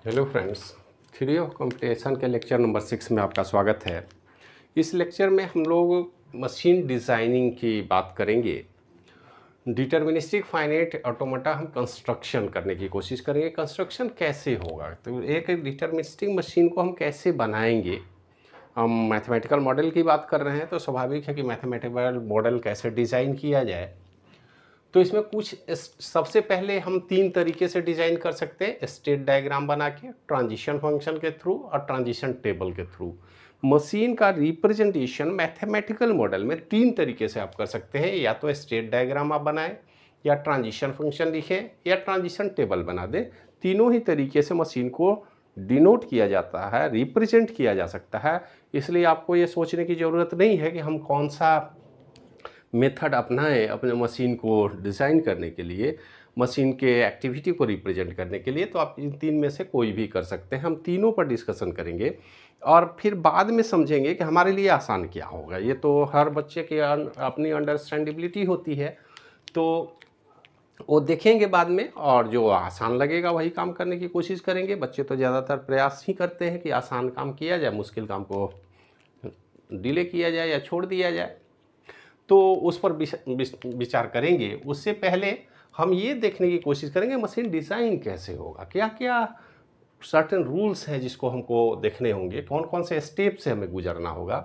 Hello friends, theory of computation के lecture number 6 में आपका स्वागत है। इस लेक्चर में हम लोग मशीन डिज़ाइनिंग की बात करेंगे। डिटर्मिनिस्टिक फाइनाइट ऑटोमेटा हम कंस्ट्रक्शन करने की कोशिश करेंगे। कंस्ट्रक्शन कैसे होगा, तो एक डिटर्मिनिस्टिक मशीन को हम कैसे बनाएंगे। हम मैथमेटिकल मॉडल की बात कर रहे हैं तो स्वाभाविक है कि मैथमेटिकल मॉडल कैसे डिज़ाइन किया जाए। तो इसमें कुछ सबसे पहले हम 3 तरीके से डिज़ाइन कर सकते हैं, स्टेट डायग्राम बना के, ट्रांजिशन फंक्शन के थ्रू और ट्रांजिशन टेबल के थ्रू। मशीन का रिप्रेजेंटेशन मैथमेटिकल मॉडल में 3 तरीके से आप कर सकते हैं, या तो स्टेट डायग्राम आप बनाएं, या ट्रांजिशन फंक्शन लिखें, या ट्रांजिशन टेबल बना दें। तीनों ही तरीके से मशीन को डिनोट किया जाता है, रिप्रेजेंट किया जा सकता है। इसलिए आपको ये सोचने की ज़रूरत नहीं है कि हम कौन सा मेथड अपनाएं अपने मशीन को डिज़ाइन करने के लिए, मशीन के एक्टिविटी को रिप्रेजेंट करने के लिए। तो आप इन 3 में से कोई भी कर सकते हैं। हम तीनों पर डिस्कशन करेंगे और फिर बाद में समझेंगे कि हमारे लिए आसान क्या होगा। ये तो हर बच्चे की अपनी अंडरस्टैंडेबिलिटी होती है, तो वो देखेंगे बाद में, और जो आसान लगेगा वही काम करने की कोशिश करेंगे। बच्चे तो ज़्यादातर प्रयास ही करते हैं कि आसान काम किया जाए, मुश्किल काम को डिले किया जाए या छोड़ दिया जाए। तो उस पर विचार करेंगे। उससे पहले हम ये देखने की कोशिश करेंगे मशीन डिज़ाइन कैसे होगा, क्या क्या सर्टेन रूल्स हैं जिसको हमको देखने होंगे, कौन कौन से स्टेप से हमें गुजरना होगा।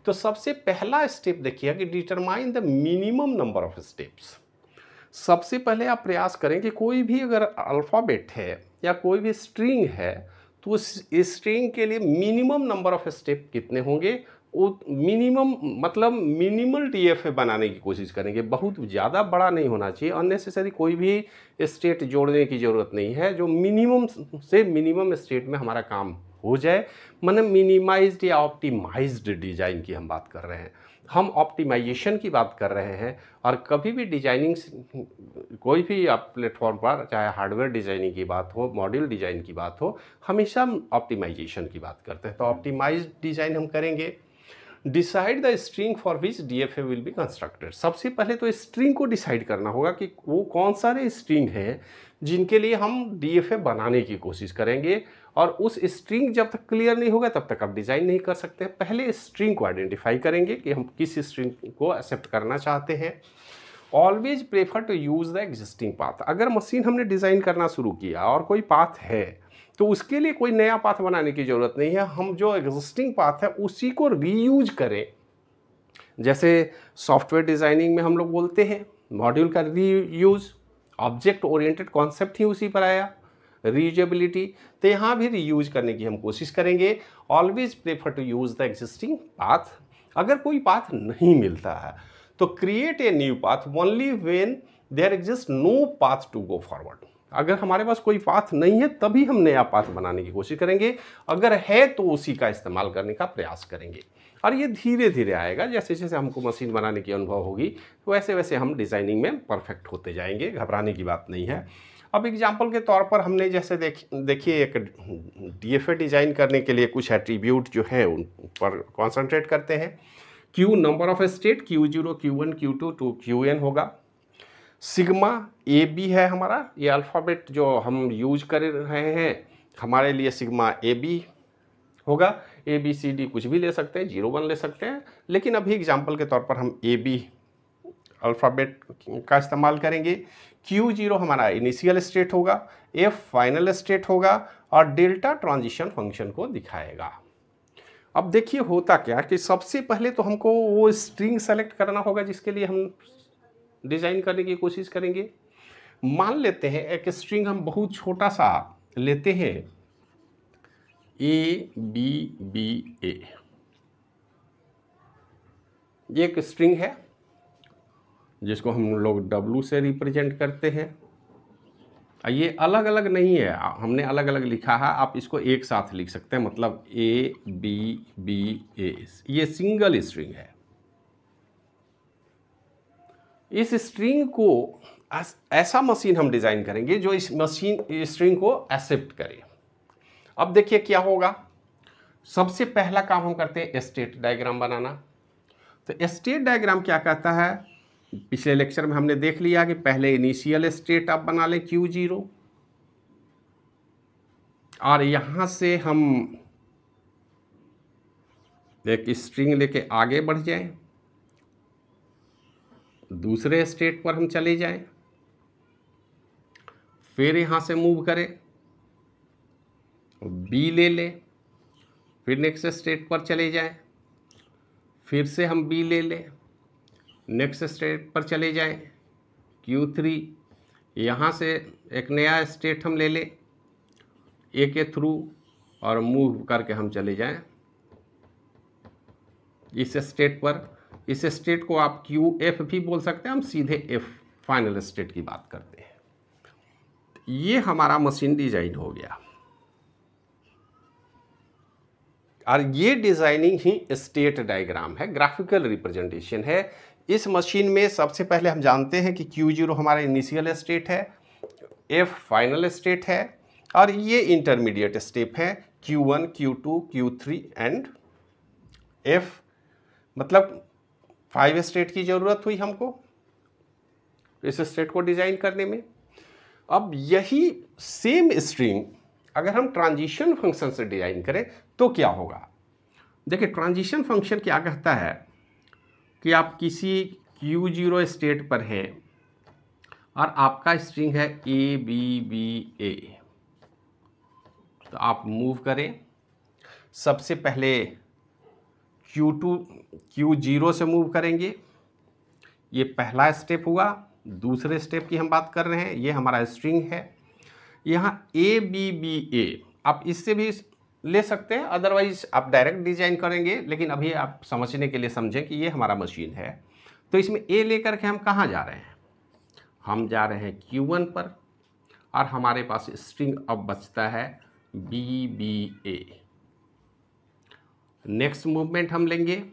तो सबसे पहला स्टेप देखिए कि determine the minimum number of steps. सबसे पहले आप प्रयास करें कि कोई भी अगर अल्फ़ाबेट है या कोई भी स्ट्रिंग है, तो उस स्ट्रिंग के लिए मिनिमम नंबर ऑफ स्टेप कितने होंगे। वो मिनिमम मतलब मिनिमल डीएफए बनाने की कोशिश करेंगे। बहुत ज़्यादा बड़ा नहीं होना चाहिए, अननेसेसरी कोई भी स्टेट जोड़ने की ज़रूरत नहीं है। जो मिनिमम से मिनिमम स्टेट में हमारा काम हो जाए, मतलब मिनिमाइज्ड या ऑप्टिमाइज्ड डिज़ाइन की हम बात कर रहे हैं, हम ऑप्टिमाइजेशन की बात कर रहे हैं। और कभी भी डिजाइनिंग कोई भी आप प्लेटफॉर्म पर, चाहे हार्डवेयर डिज़ाइनिंग की बात हो, मॉड्यूल डिज़ाइन की बात हो, हमेशा हम ऑप्टिमाइजेशन की बात करते हैं। तो ऑप्टिमाइज्ड डिज़ाइन हम करेंगे। Decide the string for which DFA will be constructed. सबसे पहले तो स्ट्रिंग को डिसाइड करना होगा कि वो कौन सारे स्ट्रिंग हैं जिनके लिए हम डीएफए बनाने की कोशिश करेंगे। और उस स्ट्रिंग जब तक क्लियर नहीं होगा तब तक आप डिज़ाइन नहीं कर सकते। पहले स्ट्रिंग को आइडेंटिफाई करेंगे कि हम किस स्ट्रिंग को एक्सेप्ट करना चाहते हैं। Always prefer to use the existing path. अगर मशीन हमने डिज़ाइन करना शुरू किया और कोई पाथ है, तो उसके लिए कोई नया पाथ बनाने की ज़रूरत नहीं है। हम जो एग्जिस्टिंग पाथ है उसी को रीयूज करें। जैसे सॉफ्टवेयर डिज़ाइनिंग में हम लोग बोलते हैं मॉड्यूल का रीयूज, ऑब्जेक्ट ओरिएंटेड कॉन्सेप्ट ही उसी पर आया, रीयूजेबिलिटी। तो यहाँ भी रीयूज करने की हम कोशिश करेंगे। Always prefer to use the existing path. अगर कोई पाथ नहीं मिलता है तो create a new path only when there exist no path to go forward. अगर हमारे पास कोई पाथ नहीं है तभी हम नया पाथ बनाने की कोशिश करेंगे, अगर है तो उसी का इस्तेमाल करने का प्रयास करेंगे। और ये धीरे धीरे आएगा, जैसे जैसे हमको मशीन बनाने की अनुभव होगी वैसे वैसे हम डिज़ाइनिंग में परफेक्ट होते जाएंगे। घबराने की बात नहीं है। अब एग्जाम्पल के तौर पर हमने जैसे देखिए एक डीएफए डिज़ाइन करने के लिए कुछ एट्रीब्यूट जो है उन पर कॉन्सेंट्रेट करते हैं। Q number of state, Q0, Q1, Q2 to Qn होगा। सिग्मा ए बी है हमारा, ये अल्फ़ाबेट जो हम यूज कर रहे हैं हमारे लिए सिग्मा ए बी होगा। ए बी सी डी कुछ भी ले सकते हैं, 0 1 ले सकते हैं, लेकिन अभी एग्जाम्पल के तौर पर हम ए बी अल्फ़ाबेट का इस्तेमाल करेंगे। Q0 हमारा इनिशियल स्टेट होगा, F फाइनल स्टेट होगा, और डेल्टा ट्रांजिशन फंक्शन को दिखाएगा। अब देखिए होता क्या कि सबसे पहले तो हमको वो स्ट्रिंग सेलेक्ट करना होगा जिसके लिए हम डिज़ाइन करने की कोशिश करेंगे। मान लेते हैं एक स्ट्रिंग हम बहुत छोटा सा लेते हैं, ए बी बी ए। ये एक स्ट्रिंग है जिसको हम लोग W से रिप्रेजेंट करते हैं। ये अलग अलग नहीं है, हमने अलग अलग लिखा है, आप इसको एक साथ लिख सकते हैं, मतलब ए बी बी ए। ये सिंगल स्ट्रिंग है। इस स्ट्रिंग को ऐसा मशीन हम डिज़ाइन करेंगे जो इस स्ट्रिंग को एक्सेप्ट करे। अब देखिए क्या होगा। सबसे पहला काम हम करते हैं स्टेट डायग्राम बनाना। तो स्टेट डायग्राम क्या कहता है, पिछले लेक्चर में हमने देख लिया कि पहले इनिशियल स्टेट आप बना लें Q0, और यहाँ से हम एक स्ट्रिंग लेके आगे बढ़ जाएं, दूसरे स्टेट पर हम चले जाएं, फिर यहाँ से मूव करें, बी ले लें, फिर नेक्स्ट स्टेट पर चले जाएं, फिर से हम बी ले लें, नेक्स्ट स्टेट पर चले जाएं, Q3, यहाँ से एक नया स्टेट हम ले लें ए के थ्रू और मूव करके हम चले जाएं इस स्टेट पर। इस स्टेट को आप QF भी बोल सकते हैं, हम सीधे F फाइनल स्टेट की बात करते हैं। ये हमारा मशीन डिजाइन हो गया और ये डिजाइनिंग ही स्टेट डायग्राम है, ग्राफिकल रिप्रेजेंटेशन है। इस मशीन में सबसे पहले हम जानते हैं कि Q0 हमारा इनिशियल स्टेट है, F फाइनल स्टेट है और ये इंटरमीडिएट स्टेप है Q1, Q2, Q3 and F। मतलब 5 स्टेट की ज़रूरत हुई हमको इस स्टेट को डिज़ाइन करने में। अब यही सेम स्ट्रिंग अगर हम ट्रांजिशन फंक्शन से डिज़ाइन करें तो क्या होगा। देखिए ट्रांजिशन फंक्शन क्या कहता है कि आप किसी Q0 स्टेट पर हैं और आपका स्ट्रिंग है ABBA, तो आप मूव करें। सबसे पहले Q0 से मूव करेंगे, ये पहला स्टेप हुआ। दूसरे स्टेप की हम बात कर रहे हैं, ये हमारा स्ट्रिंग है। यहाँ ABBA आप इससे भी ले सकते हैं, अदरवाइज आप डायरेक्ट डिजाइन करेंगे, लेकिन अभी आप समझने के लिए समझें कि ये हमारा मशीन है। तो इसमें A लेकर के हम कहाँ जा रहे हैं, हम जा रहे हैं Q1 पर और हमारे पास स्ट्रिंग अब बचता है BBA। नेक्स्ट मूवमेंट हम लेंगे।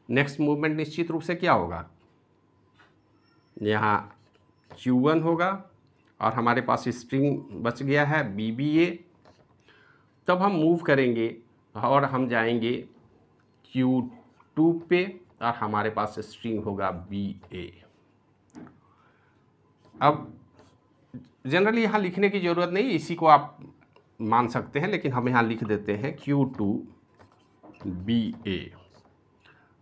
नेक्स्ट मूवमेंट निश्चित रूप से क्या होगा, यहाँ Q1 होगा और हमारे पास स्ट्रिंग बच गया है BBA। तब हम मूव करेंगे और हम जाएंगे Q2 पे और हमारे पास स्ट्रिंग होगा BA। अब जनरली यहाँ लिखने की ज़रूरत नहीं, इसी को आप मान सकते हैं, लेकिन हम यहाँ लिख देते हैं Q2 BA।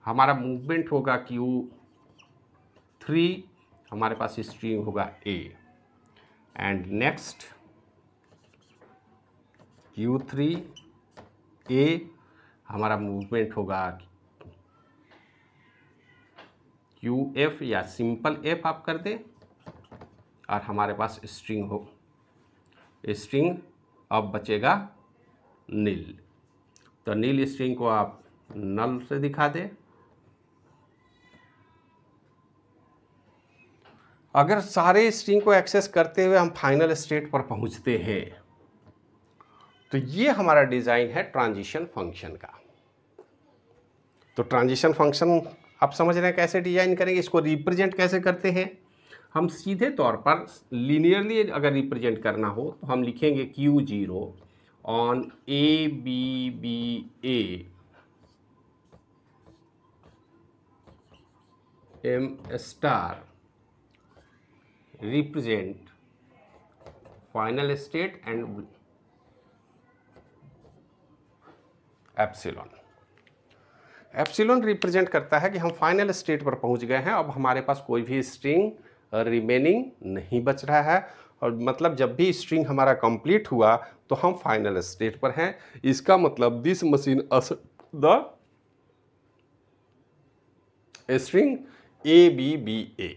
हमारा मूवमेंट होगा Q3, हमारे पास स्ट्रिंग होगा A and next Q3 A, हमारा मूवमेंट होगा QF या सिंपल F आप कर दें और हमारे पास स्ट्रिंग हो, स्ट्रिंग अब बचेगा नील। तो नील स्ट्रिंग को आप नल से दिखा दें। अगर सारे स्ट्रिंग को एक्सेस करते हुए हम फाइनल स्टेट पर पहुंचते हैं तो ये हमारा डिज़ाइन है ट्रांजिशन फंक्शन का। तो ट्रांजिशन फंक्शन आप समझ रहे हैं कैसे डिज़ाइन करेंगे, इसको रिप्रेजेंट कैसे करते हैं। हम सीधे तौर पर लीनियरली अगर रिप्रेजेंट करना हो तो हम लिखेंगे Q0 on ABBA M star represent final state and epsilon. Epsilon represent करता है कि हम फाइनल स्टेट पर पहुंच गए हैं, अब हमारे पास कोई भी स्ट्रिंग रिमेनिंग नहीं बच रहा है, और मतलब जब भी स्ट्रिंग हमारा कंप्लीट हुआ तो हम फाइनल स्टेट पर हैं। इसका मतलब this machine the string ABBA।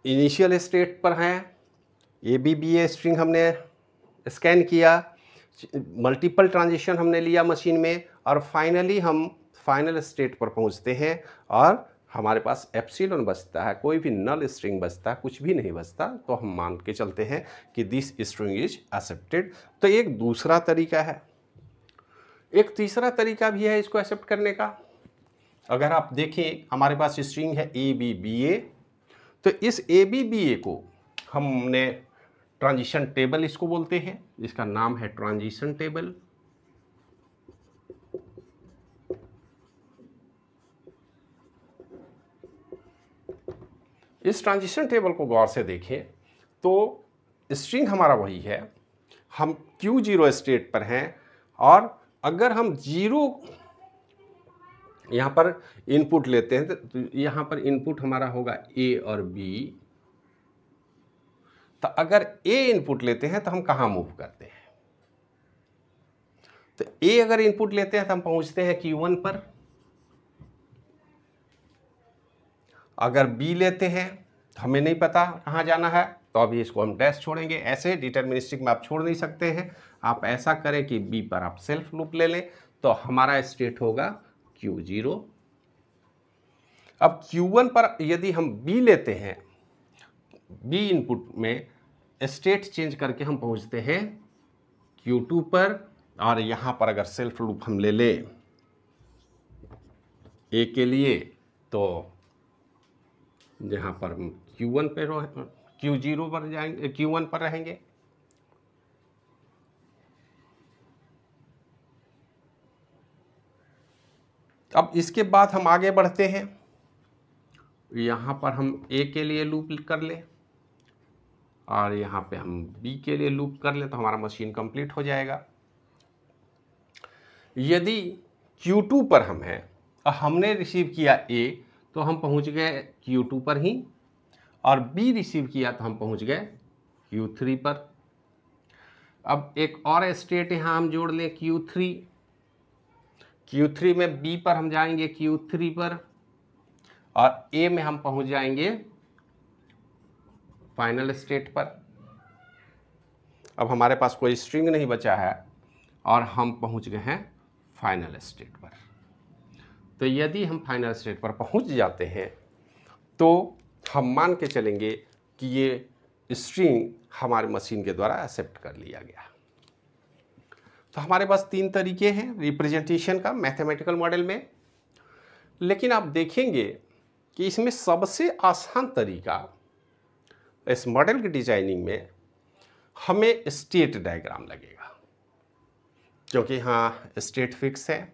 Initial state पर हैं, ABBA स्ट्रिंग हमने स्कैन किया, मल्टीपल ट्रांजिशन हमने लिया मशीन में और फाइनली हम फाइनल स्टेट पर पहुंचते हैं और हमारे पास एप्सिलॉन बचता है, कोई भी नल स्ट्रिंग बचता है, कुछ भी नहीं बचता, तो हम मान के चलते हैं कि दिस स्ट्रिंग इज एक्सेप्टेड। तो एक दूसरा तरीका है। एक तीसरा तरीका भी है इसको एक्सेप्ट करने का। अगर आप देखें हमारे पास स्ट्रिंग है ABBA, तो इस ABBA को हमने ट्रांजिशन टेबल इसको बोलते हैं, जिसका नाम है ट्रांजिशन टेबल। इस ट्रांजिशन टेबल को गौर से देखें तो स्ट्रिंग हमारा वही है, हम Q0 स्टेट पर हैं और अगर हम 0 यहाँ पर इनपुट लेते हैं तो यहाँ पर इनपुट हमारा होगा A और B। तो अगर A इनपुट लेते हैं तो हम कहाँ मूव करते हैं? तो A अगर इनपुट लेते हैं तो हम पहुँचते हैं Q1 पर। अगर B लेते हैं तो हमें नहीं पता कहाँ जाना है, तो अभी इसको हम डैश छोड़ेंगे। ऐसे डिटर्मिनिस्टिक में आप छोड़ नहीं सकते हैं, आप ऐसा करें कि B पर आप सेल्फ लूप ले लें, तो हमारा स्टेट होगा Q0। अब Q1 पर यदि हम B लेते हैं, B इनपुट में स्टेट चेंज करके हम पहुंचते हैं Q2 पर, और यहाँ पर अगर सेल्फ लूप हम ले लें A के लिए, तो यहाँ पर Q1 पे Q0 पर जाएंगे, Q1 पर रहेंगे। अब इसके बाद हम आगे बढ़ते हैं, यहाँ पर हम A के लिए लूप कर लें और यहाँ पे हम B के लिए लूप कर लें, तो हमारा मशीन कंप्लीट हो जाएगा। यदि Q2 पर हम हैं और हमने रिसीव किया A, तो हम पहुँच गए Q2 पर ही, और B रिसीव किया तो हम पहुँच गए Q3 पर। अब एक और स्टेट यहाँ हम जोड़ लें Q3। Q3 में B पर हम जाएंगे Q3 पर, और A में हम पहुँच जाएंगे फाइनल स्टेट पर। अब हमारे पास कोई स्ट्रिंग नहीं बचा है और हम पहुँच गए हैं फाइनल स्टेट पर। तो यदि हम फाइनल स्टेट पर पहुँच जाते हैं तो हम मान के चलेंगे कि ये स्ट्रिंग हमारे मशीन के द्वारा एक्सेप्ट कर लिया गया। तो हमारे पास 3 तरीके हैं रिप्रेजेंटेशन का मैथमेटिकल मॉडल में, लेकिन आप देखेंगे कि इसमें सबसे आसान तरीका इस मॉडल की डिजाइनिंग में हमें स्टेट डायग्राम लगेगा, क्योंकि हाँ स्टेट फिक्स है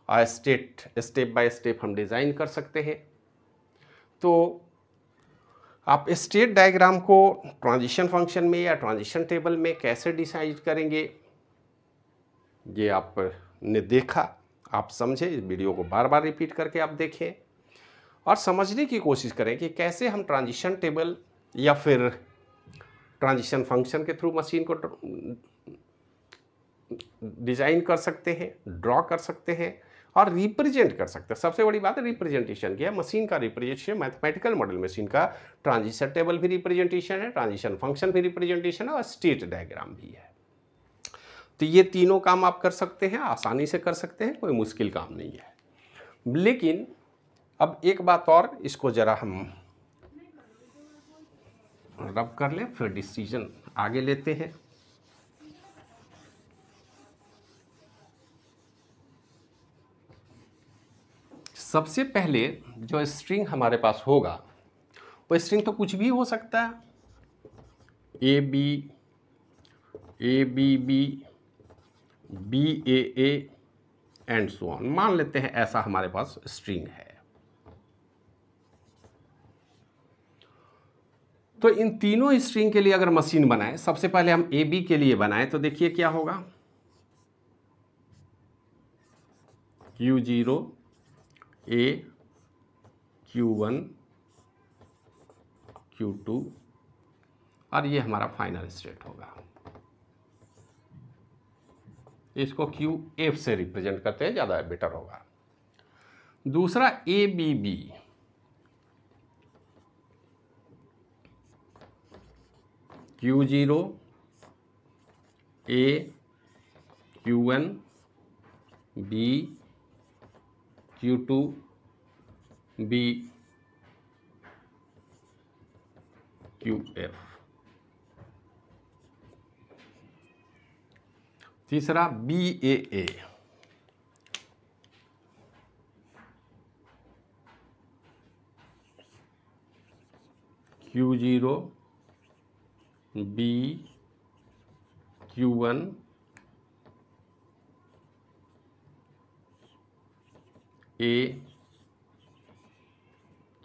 और स्टेट स्टेप बाय स्टेप हम डिज़ाइन कर सकते हैं। तो आप स्टेट डायग्राम को ट्रांजिशन फंक्शन में या ट्रांजिशन टेबल में कैसे डिसाइड करेंगे, ये आपने देखा, आप समझे। इस वीडियो को बार बार रिपीट करके आप देखें और समझने की कोशिश करें कि कैसे हम ट्रांजिशन टेबल या फिर ट्रांजिशन फंक्शन के थ्रू मशीन को डिज़ाइन कर सकते हैं, ड्रॉ कर सकते हैं और रिप्रेजेंट कर सकते हैं। सबसे बड़ी बात है रिप्रेजेंटेशन की है। मशीन का रिप्रेजेंटेशन मैथमेटिकल मॉडल मशीन का ट्रांजिशन टेबल भी रिप्रेजेंटेशन है, ट्रांजिशन फंक्शन भी रिप्रेजेंटेशन है और स्टेट डायग्राम भी है। तो ये तीनों काम आप कर सकते हैं, आसानी से कर सकते हैं, कोई मुश्किल काम नहीं है। लेकिन अब एक बात और, इसको ज़रा हम रब कर लें, फिर डिसीजन आगे लेते हैं। सबसे पहले जो स्ट्रिंग हमारे पास होगा वो स्ट्रिंग तो कुछ भी हो सकता है, a b b, b a and so on. मान लेते हैं ऐसा हमारे पास स्ट्रिंग है। तो इन तीनों स्ट्रिंग के लिए अगर मशीन बनाए, सबसे पहले हम ए बी के लिए बनाए, तो देखिए क्या होगा, Q0 A, Q1 Q2 और ये हमारा फाइनल स्टेट होगा। इसको QF से रिप्रेजेंट करते हैं, ज़्यादा बेटर होगा। दूसरा ABB, Q0 A, Q1 B, Q2 B, QF। तीसरा BAA, Q0 B, Q1 A,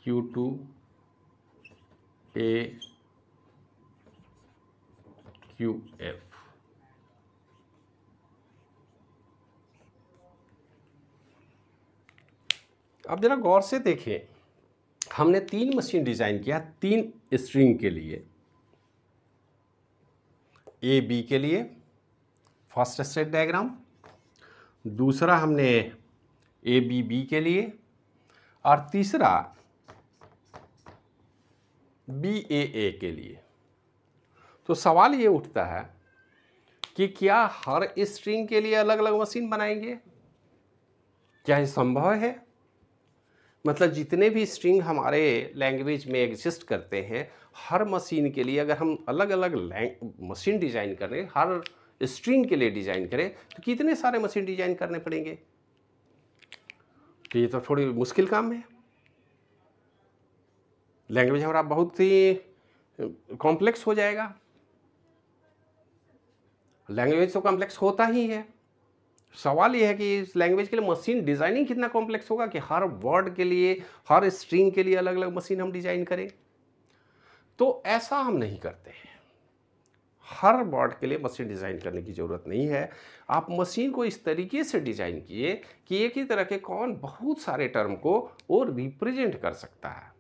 Q2 A, QF। अब जरा गौर से देखें, हमने 3 मशीन डिजाइन किया 3 स्ट्रिंग के लिए। ए बी के लिए फर्स्ट स्टेट डायग्राम, दूसरा हमने ए बी बी के लिए, और तीसरा बी ए के लिए। तो सवाल ये उठता है कि क्या हर स्ट्रिंग के लिए अलग अलग मशीन बनाएंगे? क्या ये संभव है? मतलब जितने भी स्ट्रिंग हमारे लैंग्वेज में एग्जिस्ट करते हैं, हर मशीन के लिए अगर हम अलग अलग मशीन डिज़ाइन करें, हर स्ट्रिंग के लिए डिज़ाइन करें, तो कितने सारे मशीन डिज़ाइन करने पड़ेंगे? तो ये तो थोड़ी मुश्किल काम है। लैंग्वेज हमारा बहुत ही कॉम्प्लेक्स हो जाएगा। लैंग्वेज तो कॉम्प्लेक्स होता ही है। सवाल ये है कि इस लैंग्वेज के लिए मशीन डिज़ाइनिंग कितना कॉम्प्लेक्स होगा कि हर वर्ड के लिए, हर स्ट्रिंग के लिए अलग अलग मशीन हम डिज़ाइन करें। तो ऐसा हम नहीं करते हैं। हर वर्ड के लिए मशीन डिज़ाइन करने की ज़रूरत नहीं है। आप मशीन को इस तरीके से डिज़ाइन किए कि एक ही तरह के कौन बहुत सारे टर्म को और रिप्रेजेंट कर सकता है।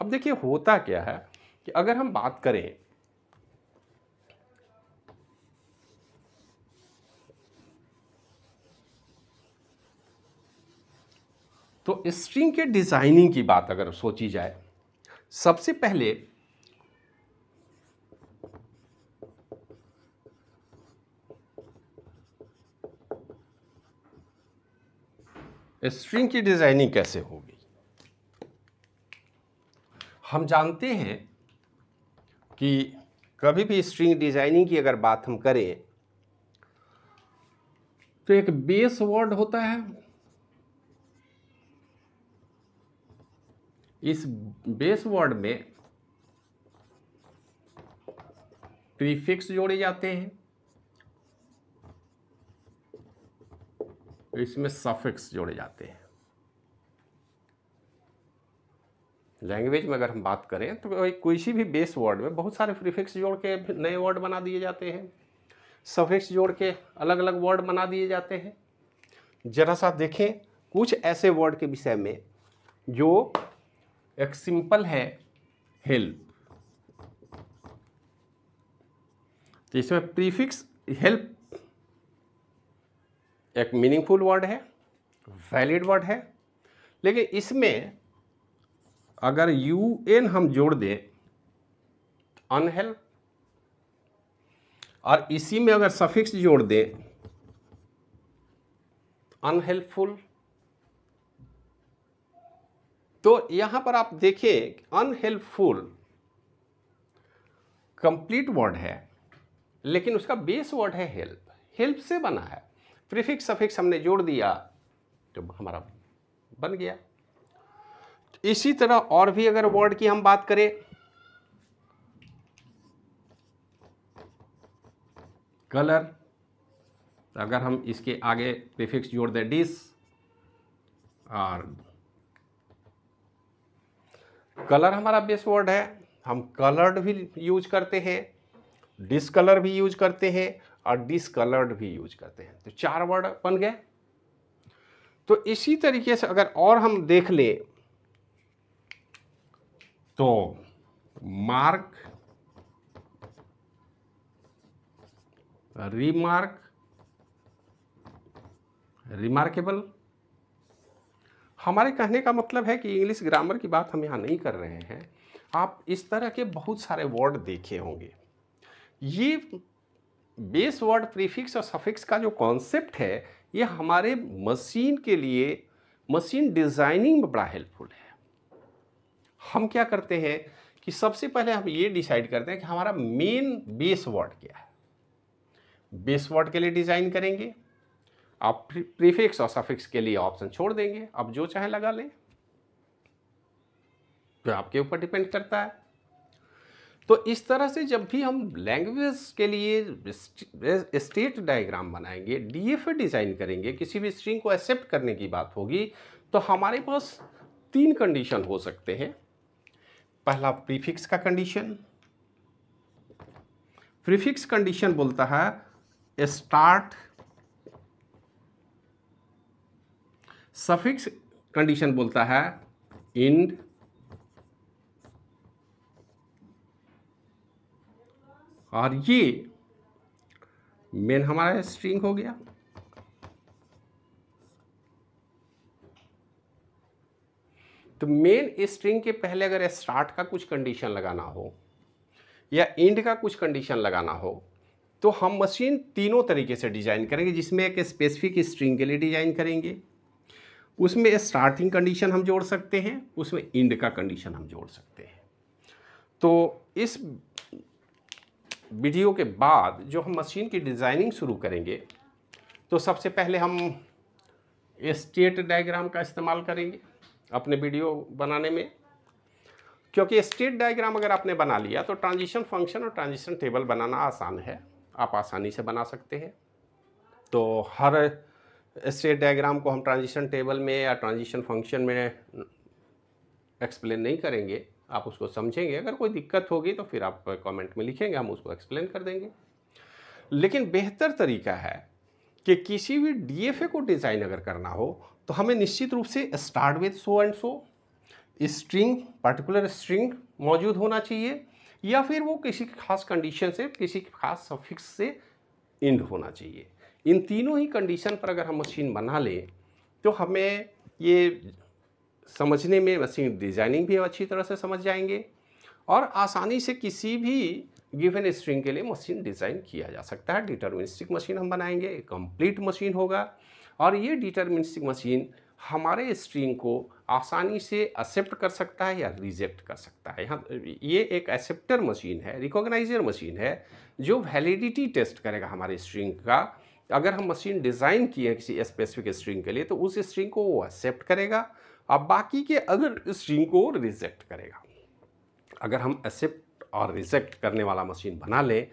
अब देखिए होता क्या है कि अगर हम बात करें तो स्ट्रिंग के डिज़ाइनिंग की बात अगर सोची जाए, सबसे पहले स्ट्रिंग की डिज़ाइनिंग कैसे होगी। हम जानते हैं कि कभी भी स्ट्रिंग डिज़ाइनिंग की अगर बात हम करें तो एक बेस वर्ड होता है। इस बेस वर्ड में प्रीफिक्स जोड़े जाते हैं, इसमें सफिक्स जोड़े जाते हैं। लैंग्वेज में अगर हम बात करें तो किसी भी बेस वर्ड में बहुत सारे प्रीफिक्स जोड़ के नए वर्ड बना दिए जाते हैं, सफिक्स जोड़ के अलग अलग वर्ड बना दिए जाते हैं। जरा सा देखें कुछ ऐसे वर्ड के विषय में जो एक सिंपल है, हेल्प। तो इसमें प्रीफिक्स हेल्प एक मीनिंगफुल वर्ड है, वैलिड वर्ड है, लेकिन इसमें अगर UN हम जोड़ दें अनहेल्प, और इसी में अगर सफिक्स जोड़ दें अनहेल्पफुल, तो यहां पर आप देखें अनहेल्पफुल कंप्लीट वर्ड है, लेकिन उसका बेस वर्ड है हेल्प। हेल्प से बना है, प्रीफिक्स सफिक्स हमने जोड़ दिया तो हमारा बन गया। इसी तरह और भी अगर वर्ड की हम बात करें, कलर, अगर हम इसके आगे प्रीफिक्स जोड़ दें डिस, और कलर हमारा बेस वर्ड है, हम कलर्ड भी यूज करते हैं, डिसकलर भी यूज करते हैं, और डिसकलर्ड भी यूज करते हैं। तो 4 वर्ड बन गए। तो इसी तरीके से अगर और हम देख लें तो मार्क, रिमार्क, रिमार्केबल। हमारे कहने का मतलब है कि इंग्लिश ग्रामर की बात हम यहाँ नहीं कर रहे हैं। आप इस तरह के बहुत सारे वर्ड देखे होंगे। ये बेस वर्ड, प्रीफिक्स और सफिक्स का जो कॉन्सेप्ट है, ये हमारे मशीन के लिए, मशीन डिज़ाइनिंग में बड़ा हेल्पफुल है। हम क्या करते हैं कि सबसे पहले हम ये डिसाइड करते हैं कि हमारा मेन बेस वर्ड क्या है। बेस वर्ड के लिए डिज़ाइन करेंगे, आप प्रीफिक्स और सफिक्स के लिए ऑप्शन छोड़ देंगे, अब जो चाहे लगा लें, तो आपके ऊपर डिपेंड करता है। तो इस तरह से जब भी हम लैंग्वेज के लिए स्टेट डायग्राम बनाएंगे, DFA डिज़ाइन करेंगे, किसी भी स्ट्रिंग को एक्सेप्ट करने की बात होगी, तो हमारे पास 3 कंडीशन हो सकते हैं। पहला प्रीफिक्स का कंडीशन, प्रीफिक्स कंडीशन बोलता है स्टार्ट, सफिक्स कंडीशन बोलता है एंड, और ये मेन हमारा स्ट्रिंग हो गया। तो मेन स्ट्रिंग के पहले अगर स्टार्ट का कुछ कंडीशन लगाना हो या एंड का कुछ कंडीशन लगाना हो तो हम मशीन तीनों तरीके से डिज़ाइन करेंगे, जिसमें एक स्पेसिफिक स्ट्रिंग के लिए डिज़ाइन करेंगे, उसमें स्टार्टिंग कंडीशन हम जोड़ सकते हैं, उसमें एंड का कंडीशन हम जोड़ सकते हैं। तो इस वीडियो के बाद जो हम मशीन की डिज़ाइनिंग शुरू करेंगे तो सबसे पहले हम स्टेट डायग्राम का इस्तेमाल करेंगे अपने वीडियो बनाने में, क्योंकि स्टेट डायग्राम अगर आपने बना लिया तो ट्रांजिशन फंक्शन और ट्रांजिशन टेबल बनाना आसान है, आप आसानी से बना सकते हैं। तो हर स्टेट डायग्राम को हम ट्रांजिशन टेबल में या ट्रांजिशन फंक्शन में एक्सप्लेन नहीं करेंगे, आप उसको समझेंगे। अगर कोई दिक्कत होगी तो फिर आप कमेंट में लिखेंगे, हम उसको एक्सप्लेन कर देंगे। लेकिन बेहतर तरीका है कि किसी भी डीएफए को डिज़ाइन अगर करना हो तो हमें निश्चित रूप से start with so and so string, particular string मौजूद होना चाहिए, या फिर वो किसी खास कंडीशन से, किसी खास सफिक्स से एंड होना चाहिए। इन तीनों ही कंडीशन पर अगर हम मशीन बना लें तो हमें ये समझने में, मशीन डिज़ाइनिंग भी अच्छी तरह से समझ जाएंगे और आसानी से किसी भी गिवन स्ट्रिंग के लिए मशीन डिज़ाइन किया जा सकता है। डिटर्मिनिस्टिक मशीन हम बनाएंगे, एक कंप्लीट मशीन होगा और ये डिटर्मिनिस्टिक मशीन हमारे स्ट्रिंग को आसानी से एक्सेप्ट कर सकता है या रिजेक्ट कर सकता है। यहाँ ये एक एक्सेप्टर मशीन है, रिकॉग्नाइजर मशीन है, जो वैलिडिटी टेस्ट करेगा हमारे स्ट्रिंग का। अगर हम मशीन डिज़ाइन किए हैं किसी स्पेसिफिक स्ट्रिंग के लिए तो उस स्ट्रिंग को वो एक्सेप्ट करेगा, अब बाकी के अगर स्ट्रिंग को रिजेक्ट करेगा। अगर हम एक्सेप्ट और रिजेक्ट करने वाला मशीन बना लें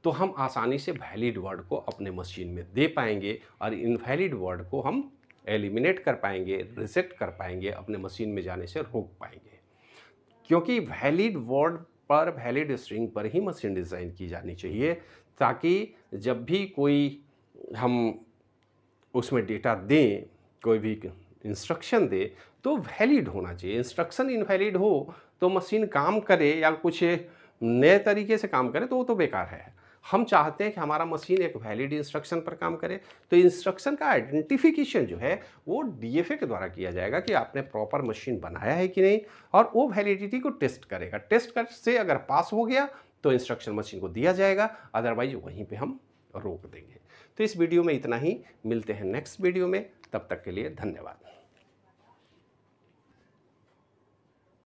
तो हम आसानी से वैलिड वर्ड को अपने मशीन में दे पाएंगे और इनवैलिड वर्ड को हम एलिमिनेट कर पाएंगे, रिजेक्ट कर पाएंगे, अपने मशीन में जाने से रोक पाएंगे। क्योंकि वैलिड वर्ड पर, वैलिड स्ट्रिंग पर ही मशीन डिज़ाइन की जानी चाहिए, ताकि जब भी कोई हम उसमें डेटा दें, कोई भी इंस्ट्रक्शन दे तो वैलिड होना चाहिए। इंस्ट्रक्शन इनवैलिड हो तो मशीन काम करे या कुछ नए तरीके से काम करे तो वो तो बेकार है। हम चाहते हैं कि हमारा मशीन एक वैलिड इंस्ट्रक्शन पर काम करे, तो इंस्ट्रक्शन का आइडेंटिफिकेशन जो है वो डीएफए के द्वारा किया जाएगा कि आपने प्रॉपर मशीन बनाया है कि नहीं, और वो वैलिडिटी को टेस्ट करेगा। टेस्ट कर से अगर पास हो गया तो इंस्ट्रक्शन मशीन को दिया जाएगा, अदरवाइज वहीं पे हम रोक देंगे। तो इस वीडियो में इतना ही, मिलते हैं नेक्स्ट वीडियो में, तब तक के लिए धन्यवाद।